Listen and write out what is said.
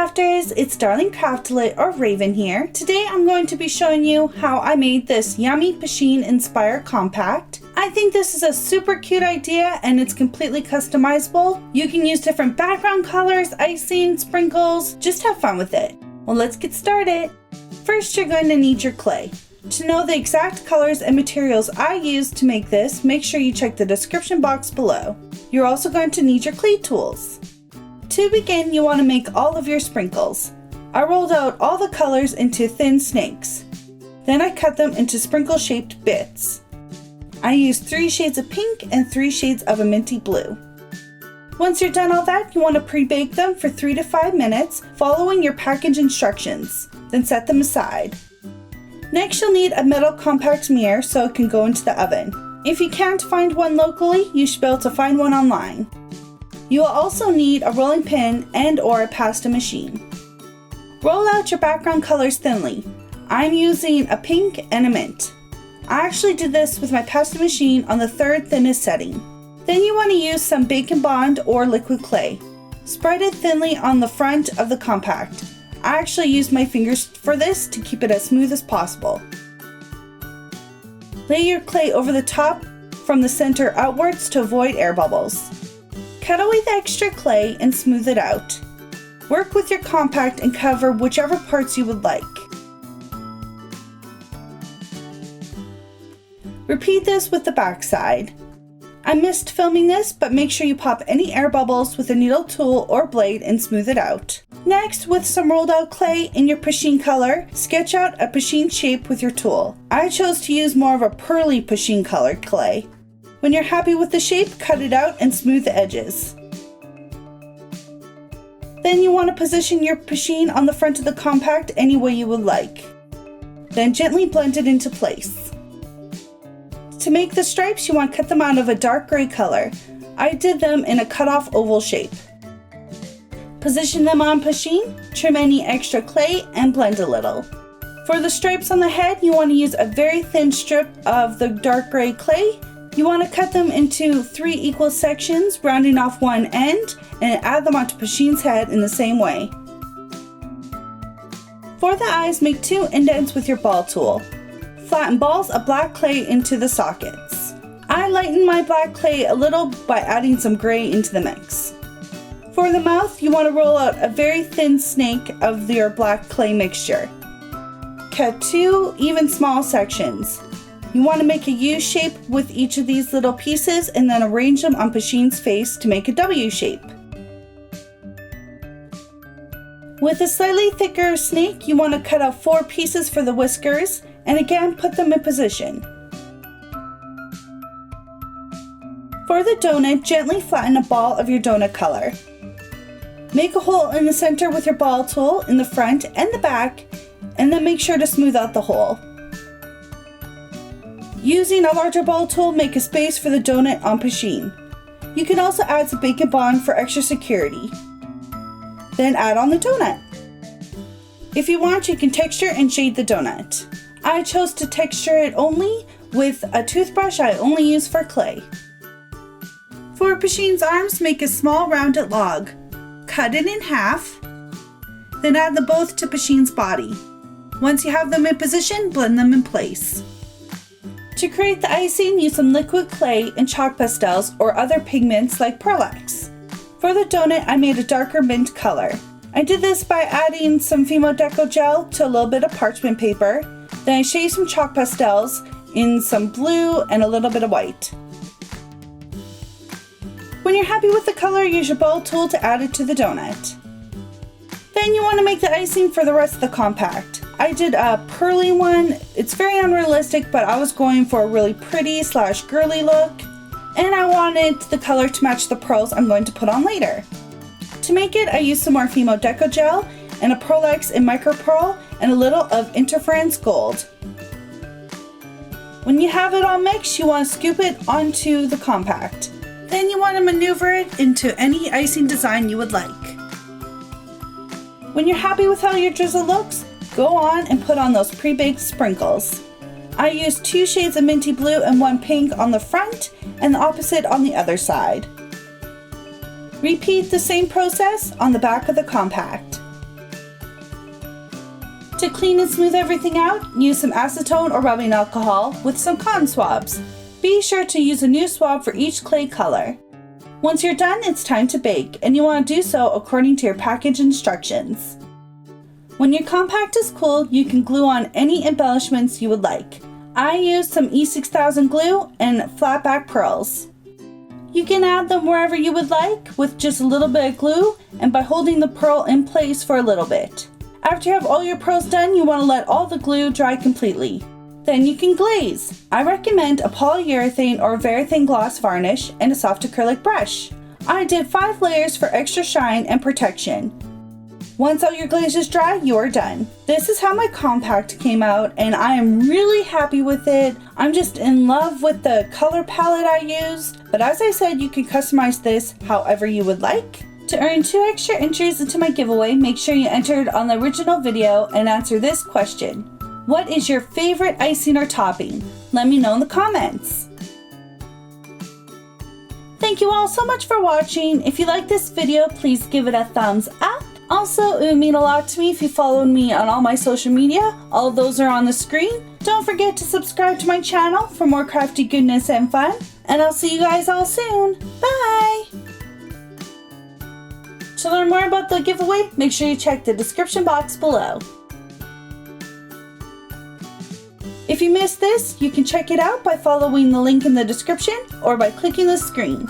Crafters, it's darling Craftolate or Raven here. Today I'm going to be showing you how I made this yummy Pusheen inspired compact. I think this is a super cute idea and it's completely customizable. You can use different background colors, icing, sprinkles, just have fun with it. Well, let's get started. First, you're going to need your clay. To know the exact colors and materials I used to make this, make sure you check the description box below. You're also going to need your clay tools. To begin, you want to make all of your sprinkles. I rolled out all the colors into thin snakes. Then I cut them into sprinkle-shaped bits. I used 3 shades of pink and 3 shades of a minty blue. Once you're done all that, you want to pre-bake them for 3 to 5 minutes, following your package instructions. Then set them aside. Next, you'll need a metal compact mirror so it can go into the oven. If you can't find one locally, you should be able to find one online. You will also need a rolling pin and or a pasta machine. Roll out your background colors thinly. I'm using a pink and a mint. I actually did this with my pasta machine on the 3rd thinnest setting. Then you want to use some Bake and Bond or liquid clay. Spread it thinly on the front of the compact. I actually used my fingers for this to keep it as smooth as possible. Lay your clay over the top from the center outwards to avoid air bubbles. Cut away the extra clay and smooth it out. Work with your compact and cover whichever parts you would like. Repeat this with the back side. I missed filming this, but make sure you pop any air bubbles with a needle tool or blade and smooth it out. Next, with some rolled out clay in your Pusheen color, sketch out a Pusheen shape with your tool. I chose to use more of a pearly Pusheen colored clay. When you're happy with the shape, cut it out and smooth the edges. Then you want to position your Pusheen on the front of the compact any way you would like. Then gently blend it into place. To make the stripes, you want to cut them out of a dark gray color. I did them in a cut-off oval shape. Position them on Pusheen, trim any extra clay, and blend a little. For the stripes on the head, you want to use a very thin strip of the dark gray clay. You want to cut them into 3 equal sections, rounding off one end, and add them onto Pusheen's head in the same way. For the eyes, make 2 indents with your ball tool. Flatten balls of black clay into the sockets. I lightened my black clay a little by adding some gray into the mix. For the mouth, you want to roll out a very thin snake of your black clay mixture. Cut 2 even small sections. You want to make a U shape with each of these little pieces and then arrange them on Pusheen's face to make a W shape. With a slightly thicker snake, you want to cut out 4 pieces for the whiskers and again put them in position. For the donut, gently flatten a ball of your donut color. Make a hole in the center with your ball tool in the front and the back, and then make sure to smooth out the hole. Using a larger ball tool, make a space for the donut on Pusheen. You can also add some Bake and Bond for extra security. Then add on the donut. If you want, you can texture and shade the donut. I chose to texture it only with a toothbrush I only use for clay. For Pusheen's arms, make a small rounded log. Cut it in half, then add them both to Pusheen's body. Once you have them in position, blend them in place. To create the icing, use some liquid clay and chalk pastels or other pigments like Perlax. For the donut, I made a darker mint color. I did this by adding some Fimo Deco gel to a little bit of parchment paper. Then I shaved some chalk pastels in some blue and a little bit of white. When you're happy with the color, use your ball tool to add it to the donut. Then you want to make the icing for the rest of the compact. I did a pearly one. It's very unrealistic, but I was going for a really pretty / girly look, and I wanted the color to match the pearls I'm going to put on later. To make it, I used some more Fimo Deco gel and a Perlax in micro pearl and a little of interference gold. When you have it all mixed, you want to scoop it onto the compact. Then you want to maneuver it into any icing design you would like. When you're happy with how your drizzle looks, go on and put on those pre-baked sprinkles. I used 2 shades of minty blue and 1 pink on the front and the opposite on the other side. Repeat the same process on the back of the compact. To clean and smooth everything out, use some acetone or rubbing alcohol with some cotton swabs. Be sure to use a new swab for each clay color. Once you're done, it's time to bake, and you want to do so according to your package instructions. When your compact is cool, you can glue on any embellishments you would like. I used some E6000 glue and flat back pearls. You can add them wherever you would like with just a little bit of glue and by holding the pearl in place for a little bit. After you have all your pearls done, you want to let all the glue dry completely. Then you can glaze. I recommend a polyurethane or very thin gloss varnish and a soft acrylic brush. I did 5 layers for extra shine and protection. Once all your glaze is dry, you are done. This is how my compact came out, and I am really happy with it. I'm just in love with the color palette I used, but as I said, you can customize this however you would like. To earn 2 extra entries into my giveaway, make sure you entered on the original video and answer this question. What is your favorite icing or topping? Let me know in the comments. Thank you all so much for watching. If you like this video, please give it a thumbs up. Also, it would mean a lot to me if you followed me on all my social media. All of those are on the screen. Don't forget to subscribe to my channel for more crafty goodness and fun. And I'll see you guys all soon. Bye! To learn more about the giveaway, make sure you check the description box below. If you missed this, you can check it out by following the link in the description or by clicking the screen.